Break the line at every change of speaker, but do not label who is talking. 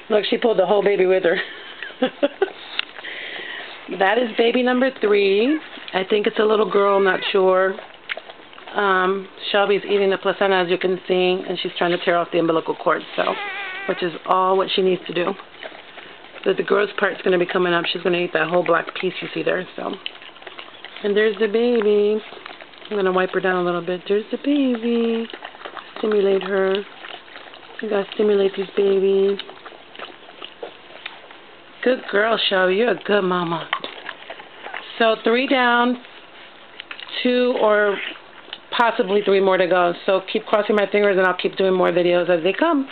Look, she pulled the whole baby with her. That is baby number 3. I think it's a little girl, not sure. Shelby's eating the placenta, as you can see, and she's trying to tear off the umbilical cord, which is all what she needs to do. But the gross part's going to be coming up. She's going to eat that whole black piece you see there. And there's the baby. I'm going to wipe her down a little bit. There's the baby. Stimulate her. You got to stimulate these babies. Good girl, Shelby. You're a good mama. So 3 down, 2 or possibly 3 more to go. So keep crossing my fingers, and I'll keep doing more videos as they come.